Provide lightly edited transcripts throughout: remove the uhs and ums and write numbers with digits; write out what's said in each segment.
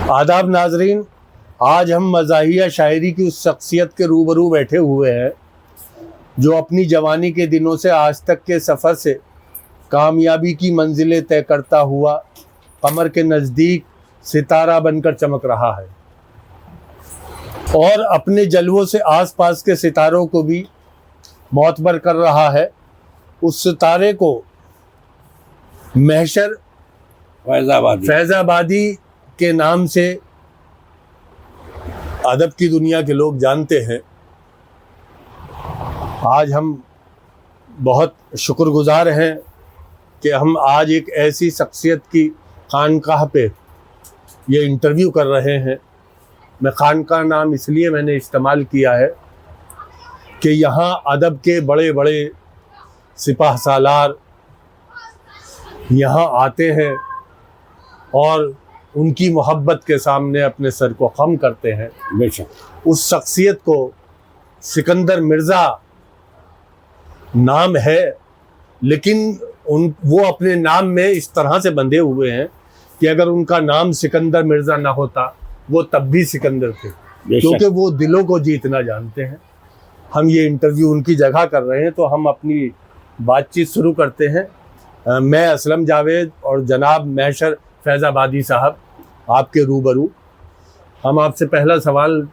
आदाब नाजरीन, आज हम मज़ाहिया शायरी की उस शख्सियत के रूबरू बैठे हुए हैं जो अपनी जवानी के दिनों से आज तक के सफ़र से कामयाबी की मंजिलें तय करता हुआ कमर के नज़दीक सितारा बनकर चमक रहा है और अपने जलवों से आसपास के सितारों को भी मोतबर कर रहा है। उस सितारे को महशर फैज़ाबादी के नाम से अदब की दुनिया के लोग जानते हैं। आज हम बहुत शुक्रगुजार हैं कि हम आज एक ऐसी शख्सियत की खानकाह पे ये इंटरव्यू कर रहे हैं। मैं खानकाह नाम इसलिए मैंने इस्तेमाल किया है कि यहाँ अदब के बड़े बड़े सिपाह सालार यहाँ आते हैं और उनकी मोहब्बत के सामने अपने सर को खम करते हैं। बेशक उस शख्सियत को सिकंदर मिर्ज़ा नाम है, लेकिन वो अपने नाम में इस तरह से बंधे हुए हैं कि अगर उनका नाम सिकंदर मिर्ज़ा ना होता वो तब भी सिकंदर थे, क्योंकि वो दिलों को जीतना जानते हैं। हम ये इंटरव्यू उनकी जगह कर रहे हैं, तो हम अपनी बातचीत शुरू करते हैं। मैं असलम जावेद और जनाब महशर फैज़ाबादी साहब आपके रूबरू। हम आपसे पहला सवाल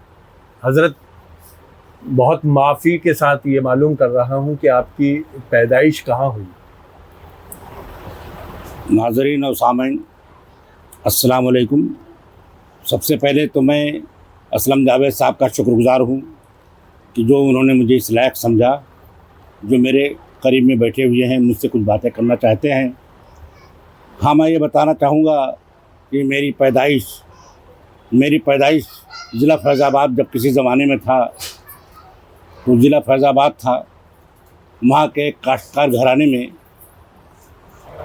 हज़रत बहुत माफ़ी के साथ ये मालूम कर रहा हूँ कि आपकी पैदाइश कहाँ हुई? नाज़रीन और सामीन, अस्सलाम वालेकुम। सबसे पहले तो मैं असलम जावेद साहब का शुक्रगुज़ार हूँ कि जो उन्होंने मुझे इस लायक समझा, जो मेरे करीब में बैठे हुए हैं, मुझसे कुछ बातें करना चाहते हैं। हाँ, मैं ये बताना चाहूँगा कि मेरी पैदाइश ज़िला फैज़ाबाद जब किसी ज़माने में था तो ज़िला फैज़ाबाद था, वहाँ के एक काश्तकार घराने में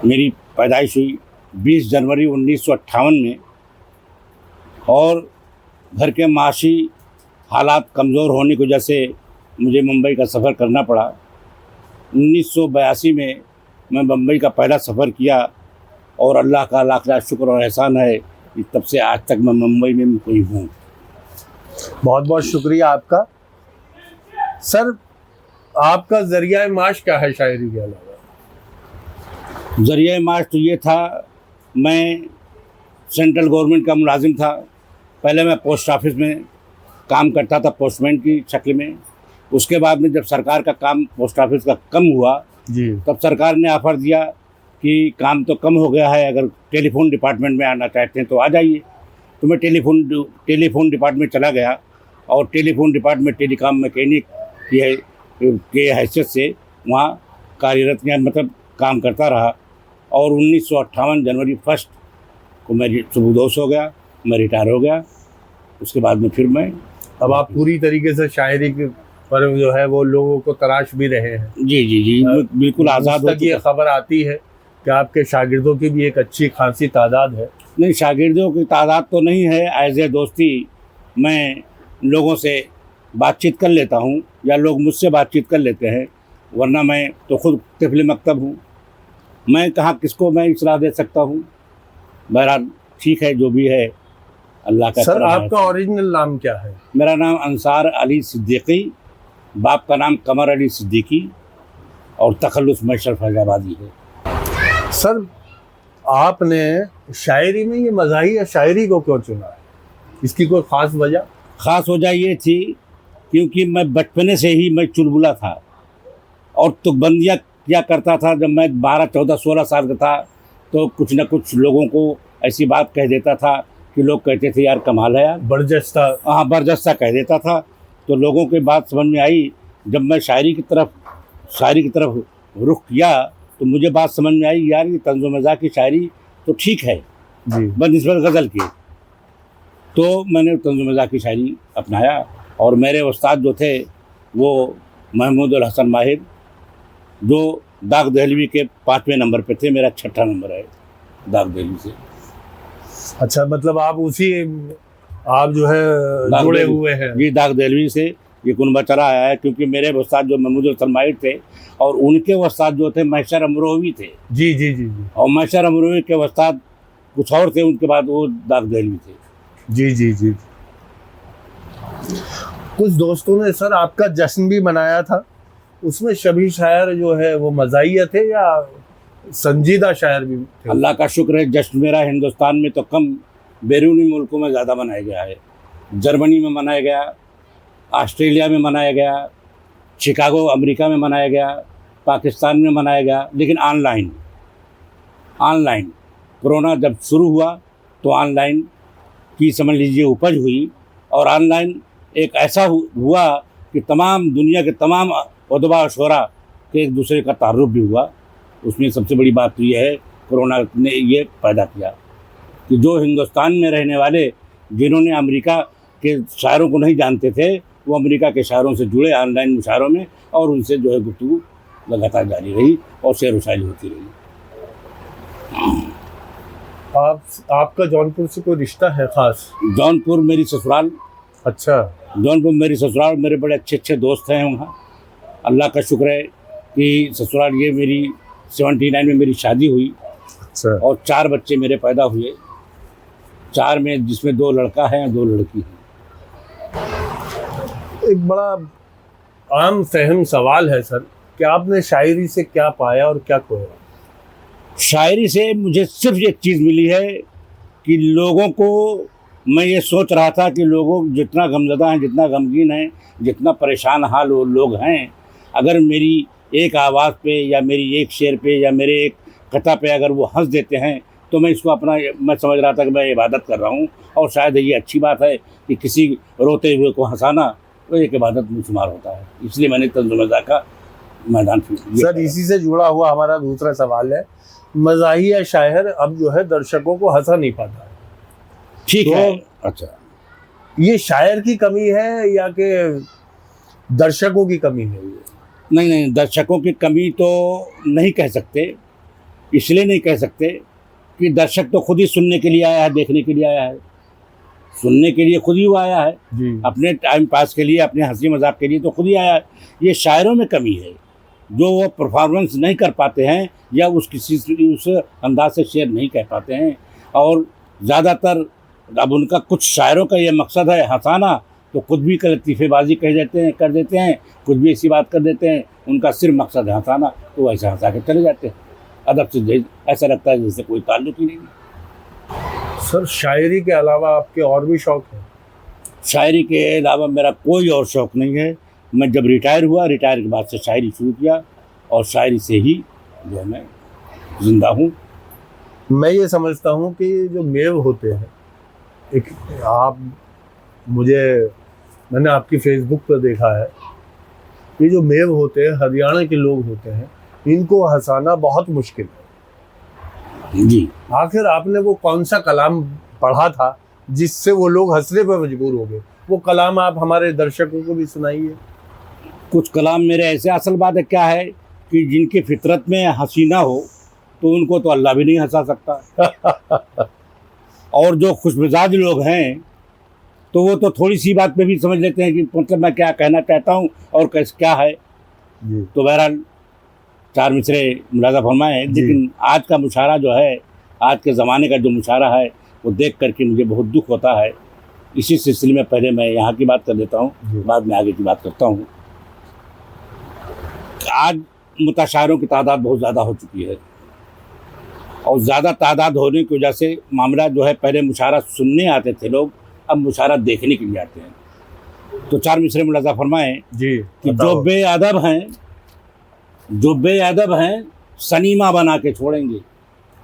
मेरी पैदाइश हुई 20 जनवरी 1958 में। और घर के माशी हालात कमज़ोर होने की वजह से मुझे मुंबई का सफ़र करना पड़ा। 1982 में मैं मुंबई का पहला सफ़र किया और अल्लाह का लाख लाख शुक्र और एहसान है कि तब से आज तक मैं मुंबई में कोई हूँ। बहुत बहुत शुक्रिया आपका। सर, आपका ज़रिया माश क्या है शायरी के अलावा? ज़रिया माश तो ये था, मैं सेंट्रल गवर्नमेंट का मुलाजिम था। पहले मैं पोस्ट ऑफिस में काम करता था पोस्टमैन की शक्ल में। उसके बाद में जब सरकार का काम पोस्ट ऑफिस का कम हुआ जी, तब सरकार ने ऑफ़र दिया कि काम तो कम हो गया है, अगर टेलीफोन डिपार्टमेंट में आना चाहते हैं तो आ जाइए। तो मैं टेलीफोन डिपार्टमेंट चला गया और टेलीफोन डिपार्टमेंट टेलीकॉम मैकेनिक की हैसियत से वहाँ कार्यरत या मतलब काम करता रहा। और 1958 जनवरी 1 को मैं सुबुदोश हो गया, मैं रिटायर हो गया। उसके बाद में फिर मैं अब आप पूरी तरीके से शायरी पर जो है वो लोगों को तराश भी रहे हैं। जी जी जी, बिल्कुल आज़ाद तक ये खबर आती है कि आपके शागिर्दों की भी एक अच्छी खासी तादाद है। नहीं, शागिर्दों की तादाद तो नहीं है। एज ए दोस्ती मैं लोगों से बातचीत कर लेता हूँ या लोग मुझसे बातचीत कर लेते हैं, वरना मैं तो खुद तिफ़्ल मकतब हूँ। मैं कहाँ किसको मैं इस्लाह दे सकता हूँ। बहरहाल ठीक है, जो भी है अल्लाह का। सर, आपका ओरिजिनल नाम क्या है? मेरा नाम अंसार अली सिद्दीकी, बाप का नाम कमर अली सिद्दीकी और तखल्लुस महशर फैज़ाबादी है। सर, आपने शायरी में ये मज़ाहिया शायरी को क्यों चुना है? इसकी कोई ख़ास वजह? ख़ास वजह ये थी क्योंकि मैं बचपने से ही मैं चुलबुला था और तुकबंदियाँ किया करता था। जब मैं 12, 14, 16 साल का था तो कुछ न कुछ लोगों को ऐसी बात कह देता था कि लोग कहते थे यार कमाल है यार, बरजस्ता। हाँ, बरजस्ता कह देता था। तो लोगों की बात समझ में आई। जब मैं शायरी की तरफ रुख किया तो मुझे बात समझ में आई, यार ये तंज़ो मज़ाह की शायरी तो ठीक है जी, बनिस्बत गज़ल की। तो मैंने तंज़ो मज़ाह की शायरी अपनाया और मेरे उस्ताद जो थे वो महमूद उल हसन माहिर, जो दाग दहलवी के 5वें नंबर पे थे। मेरा 6ठा नंबर है दाग दहलवी से। अच्छा, मतलब आप जो है जुड़े हुए हैं? जी, दाग दहलवी से ये कुनबा चला आया है, क्योंकि मेरे उस्ताद जो महमूद उल हसन माहिर थे और उनके उस्ताद जो थे महशर अमरोही थे। जी जी जी जी। और महशर अमरोही के उस्ताद कुछ और थे, उनके बाद वो दाग दहलवी थे। जी जी जी। कुछ दोस्तों ने सर आपका जश्न भी मनाया था, उसमें सभी शायर जो है वो मज़ाहिया थे या संजीदा शायर भी थे? अल्लाह का शुक्र है, जश्न मेरा हिंदुस्तान में तो कम, बैरूनी मुल्कों में ज़्यादा मनाया गया है। जर्मनी में मनाया गया, ऑस्ट्रेलिया में मनाया गया, शिकागो अमेरिका में मनाया गया, पाकिस्तान में मनाया गया, लेकिन ऑनलाइन कोरोना जब शुरू हुआ तो ऑनलाइन की समझ लीजिए उपज हुई, और ऑनलाइन एक ऐसा हुआ कि तमाम दुनिया के तमाम उदबा और शुरा के एक दूसरे का तारुफ भी हुआ। उसमें सबसे बड़ी बात तो यह है, कोरोना ने ये पैदा किया कि जो हिंदुस्तान में रहने वाले, जिन्होंने अमेरिका के शायरों को नहीं जानते थे, वो अमेरिका के शायरों से जुड़े ऑनलाइन मुशायरों में, और उनसे जो है गुफ्तगू लगातार जारी रही और शेर व शायरी होती रही। आपका जौनपुर से कोई रिश्ता है खास? जौनपुर मेरी ससुराल। अच्छा। जौनपुर मेरी ससुराल, मेरे बड़े अच्छे अच्छे दोस्त हैं वहाँ। अल्लाह का शुक्र है कि ससुराल, ये मेरी 79 में मेरी शादी हुई। अच्छा। और 4 बच्चे मेरे पैदा हुए, 4 में जिसमें 2 लड़का है और 2 लड़की हैं। एक बड़ा आम फहम सवाल है सर कि आपने शायरी से क्या पाया और क्या खोया? शायरी से मुझे सिर्फ एक चीज़ मिली है कि लोगों को, मैं ये सोच रहा था कि लोगों जितना गमज़दा हैं, जितना गमगीन हैं, जितना परेशान हाल वो लोग हैं, अगर मेरी एक आवाज़ पे या मेरी एक शेर पे या मेरे एक कथा पे अगर वो हंस देते हैं, तो मैं इसको अपना, मैं समझ रहा था कि मैं इबादत कर रहा हूँ। और शायद ये अच्छी बात है कि किसी रोते हुए को हंसाना तो एक इबादत में शुमार होता है। इसलिए मैंने तंज़ुम का मैदान सर, इसी से जुड़ा हुआ हमारा दूसरा सवाल है, मज़ाहिया शायर अब जो है दर्शकों को हंसा नहीं पाता है। ठीक तो है। अच्छा, ये शायर की कमी है या कि दर्शकों की कमी है? नहीं, दर्शकों की कमी तो नहीं कह सकते। इसलिए नहीं कह सकते कि दर्शक तो खुद ही सुनने के लिए आया है, देखने के लिए आया है, सुनने के लिए खुद ही वो आया है जी। अपने टाइम पास के लिए, अपने हंसी मजाक के लिए तो खुद ही आया है। ये शायरों में कमी है, जो वो परफॉर्मेंस नहीं कर पाते हैं या उस अंदाज से शेर नहीं कह पाते हैं। और ज़्यादातर अब उनका, कुछ शायरों का ये मकसद है हंसाना, तो खुद भी लतीफ़ेबाजी कर देते हैं, कुछ भी ऐसी बात कर देते हैं, उनका सिर्फ मकसद है हंसाना, तो वैसे हंसा के चले जाते हैं। अदब से ऐसा लगता है जैसे कोई ताल्लुक ही नहीं है। सर, शायरी के अलावा आपके और भी शौक हैं? शायरी के अलावा मेरा कोई और शौक़ नहीं है। मैं जब रिटायर हुआ, रिटायर के बाद से शायरी शुरू किया, और शायरी से ही जो है मैं ज़िंदा हूँ। मैं ये समझता हूँ कि जो मेव होते हैं, एक मैंने आपकी फेसबुक पर देखा है, ये जो मेव होते हैं, हरियाणा के लोग होते हैं, इनको हंसाना बहुत मुश्किल है जी। आखिर आपने वो कौन सा कलाम पढ़ा था जिससे वो लोग हंसने पर मजबूर हो गए? वो कलाम आप हमारे दर्शकों को भी सुनाइए। कुछ कलाम मेरे ऐसे, असल बात है क्या है कि जिनकी फितरत में हंसी ना हो तो उनको तो अल्लाह भी नहीं हंसा सकता। और जो खुशमिजाज लोग हैं तो वो तो थोड़ी सी बात पे भी समझ लेते हैं कि मतलब मैं क्या कहना चाहता हूँ और कैसे क्या है। तो बहरहाल 4 मिसरे मुलाज़ा फरमाए। लेकिन आज का मुशायरा जो है, आज के ज़माने का जो मुशायरा है, वो देख करके मुझे बहुत दुख होता है। इसी सिलसिले में पहले मैं यहाँ की बात कर देता हूँ, बाद में आगे की बात करता हूँ। आज मुताशायरों की तादाद बहुत ज़्यादा हो चुकी है, और ज़्यादा तादाद होने की वजह से मामला जो है, पहले मुशायरा सुनने आते थे लोग, अब मुशायरा देखने के लिए आते हैं। तो 4 मिसरे मुलाज़ा फरमाएँ जी कि जो बेअदब हैं सनीमा बना के छोड़ेंगे।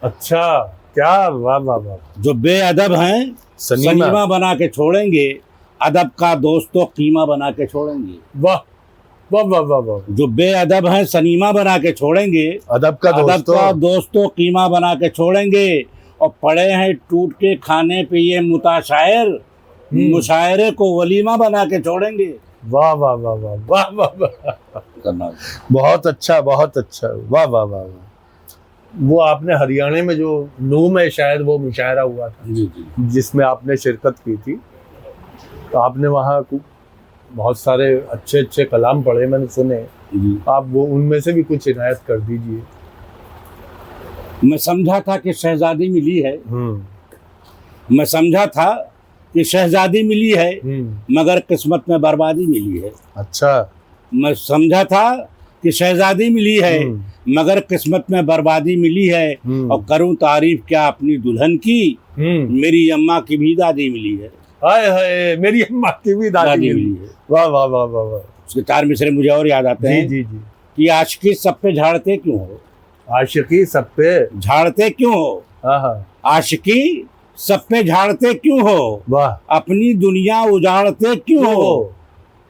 अच्छा, क्या वाह वाह वाह। जो बेअदब हैं सनीमा बना के छोड़ेंगे, अदब का दोस्तों कीमा बना के छोड़ेंगे। वाह वाह वाह वाह वाह। जो बेअदब हैं सनीमा बना के छोड़ेंगे, अदब का दोस्तों कीमा बना के छोड़ेंगे। और पड़े हैं टूट के खाने पे ये मुताशायर, मुशायरे को वलीमा बना के छोड़ेंगे। वाह वाह वाह वाह वाह वाह। बहुत अच्छा, बहुत अच्छा। वाह वाह वाह वाह। वो आपने हरियाणा में जो नूम है शायद वो मुशायरा हुआ था जी, जिसमें आपने शिरकत की थी, तो आपने वहाँ बहुत सारे अच्छे अच्छे कलाम पढ़े, मैंने सुने। आप वो उनमें से भी कुछ इनायत कर दीजिए। मैं समझा था कि शहजादी मिली है, मैं समझा था कि शहजादी मिली है मगर किस्मत में बर्बादी मिली है। अच्छा। मैं समझा था कि शहजादी मिली है मगर किस्मत में बर्बादी मिली है, और करूं तारीफ क्या अपनी दुल्हन की, मेरी अम्मा की भी दादी मिली है। हाय हाय, मेरी अम्मा की भी दादी मिली है। वाह वाह वाह वाह वाह। उसके 4 मिसरे मुझे और याद आते हैं। जी जी। कि आशिकी सब पे झाड़ते क्यों हो, आशिकी सब पे झाड़ते क्यों हो, आशिकी सब पे झाड़ते क्यों हो, वाह, अपनी दुनिया उजाड़ते क्यों हो,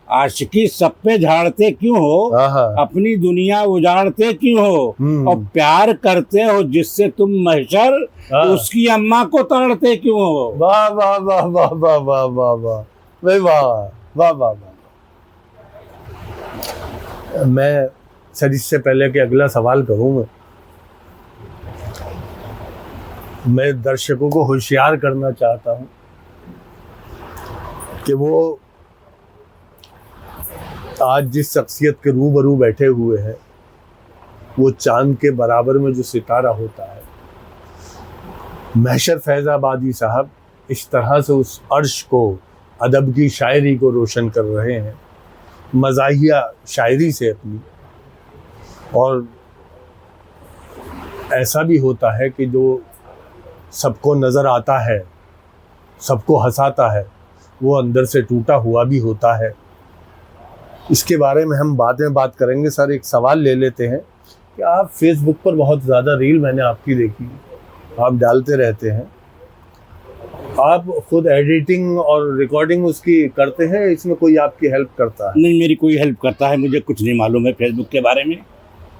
आशिकी सब पे झाड़ते क्यों हो, अपनी दुनिया उजाड़ते क्यों हो, और प्यार करते हो जिससे तुम महशर, उसकी अम्मा को ताड़ते क्यों हो। वाह वाह वाह वाह वाह वाह वाह वाह वाह वाह वाह वाह। मैं सर इससे पहले कि अगला सवाल करूं, मैं दर्शकों को होशियार करना चाहता हूं कि वो आज जिस शख्सियत के रूबरू बैठे हुए हैं, वो चांद के बराबर में जो सितारा होता है, महशर फैजाबादी साहब इस तरह से उस अर्श को, अदब की शायरी को रोशन कर रहे हैं, मज़ाहिया शायरी से अपनी। और ऐसा भी होता है कि जो सबको नज़र आता है, सबको हंसाता है, वो अंदर से टूटा हुआ भी होता है। इसके बारे में हम बाद में बात करेंगे। सर एक सवाल ले लेते हैं कि आप फेसबुक पर बहुत ज़्यादा रील मैंने आपकी देखी, आप डालते रहते हैं, आप खुद एडिटिंग और रिकॉर्डिंग उसकी करते हैं, इसमें कोई आपकी हेल्प करता है? नहीं, मेरी कोई हेल्प करता है मुझे कुछ नहीं मालूम है फेसबुक के बारे में।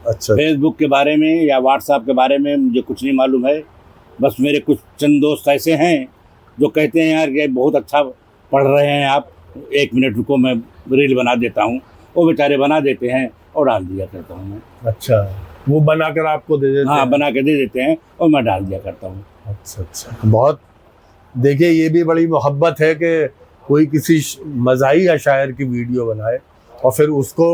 अच्छा। फेसबुक के बारे में या व्हाट्सएप के बारे में मुझे कुछ नहीं मालूम है। बस मेरे कुछ चंद दोस्त ऐसे हैं जो कहते हैं यार ये बहुत अच्छा पढ़ रहे हैं आप, 1 मिनट रुको मैं रील बना देता हूँ। वो बेचारे बना देते हैं और डाल दिया करता हूँ मैं। अच्छा, वो बनाकर आपको दे देते हैं? हाँ, बना के दे देते हैं और मैं डाल दिया करता हूँ। अच्छा अच्छा, बहुत। देखिए ये भी बड़ी मोहब्बत है कि कोई किसी मज़ाही या शायर की वीडियो बनाए और फिर उसको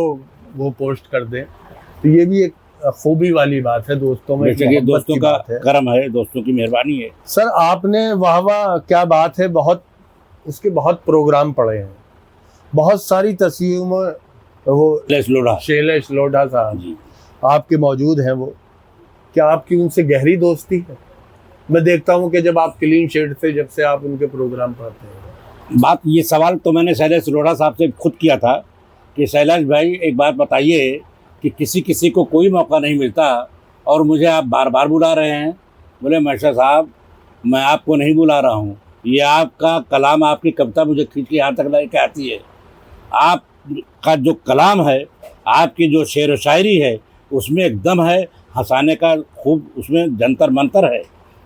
वो पोस्ट कर दे, तो ये भी एक खूबी वाली बात है दोस्तों में। दोस्तों का करम है, दोस्तों की मेहरबानी है। सर आपने वाह वाह क्या बात है, बहुत उसके बहुत प्रोग्राम पढ़े हैं, बहुत सारी तस्वीरों में वो शैलेश लोढ़ा साहब आपके मौजूद हैं। वो क्या आपकी उनसे गहरी दोस्ती है? मैं देखता हूँ कि जब आप क्लीन शेड से, जब से आप उनके प्रोग्राम पढ़ते हैं। बात ये सवाल तो मैंने शैलेश लोढ़ा साहब से खुद किया था कि शैलेश भाई एक बात बताइए कि किसी किसी को कोई मौका नहीं मिलता और मुझे आप बार बार बुला रहे हैं। बोले महशर साहब मैं आपको नहीं बुला रहा हूँ, ये आपका कलाम, आपकी कविता मुझे खींच के यहाँ तक लेके आती है। आपका जो कलाम है, आपकी जो शेर व शायरी है, उसमें एक दम है हंसाने का, खूब उसमें जंतर मंतर है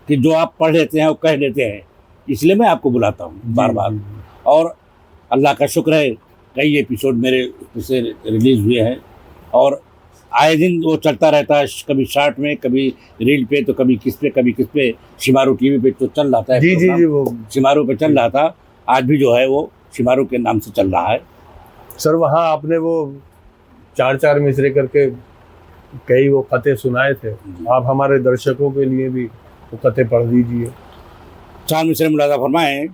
कि जो आप पढ़ लेते हैं वो कह लेते हैं, इसलिए मैं आपको बुलाता हूँ बार बार। और अल्लाह का शुक्र है कई एपिसोड मेरे से रिलीज़ हुए हैं और आए दिन वो चलता रहता है, कभी शॉर्ट में, कभी रील पे, तो कभी किस पे शिमारू टीवी पे तो चल रहा था। जी, वो शिमारू पे चल रहा था, आज भी जो है वो शिमारू के नाम से चल रहा है। सर वहाँ आपने वो 4 मिसरे करके कई वो खतें सुनाए थे, आप हमारे दर्शकों के लिए भी वो खतें पढ़ दीजिए। 4 मिसरे मुलाजा फरमाएं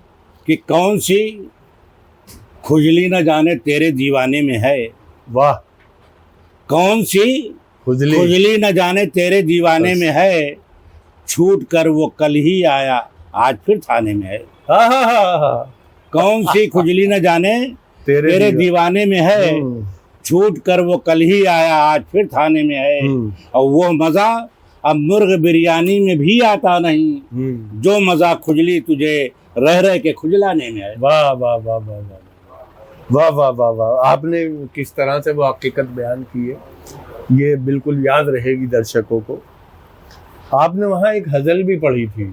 कि कौन सी खुजली न जाने तेरे दीवाने में है। वाह। कौन सी खुजली न जाने तेरे दीवाने में है, छूट कर वो कल ही आया आज फिर थाने में है। कौन सी खुजली न जाने तेरे दीवाने में है, छूट कर वो कल ही आया आज फिर थाने में है, और वो मजा अब मुर्ग बिरयानी में भी आता नहीं, जो मजा खुजली तुझे रह रह के खुजलाने में है। वाह वाह वाह वाह वाह वाह वाह वाह वाह। आपने किस तरह से वो हकीकत बयान की है, ये बिल्कुल याद रहेगी दर्शकों को। आपने वहाँ एक गज़ल भी पढ़ी थी,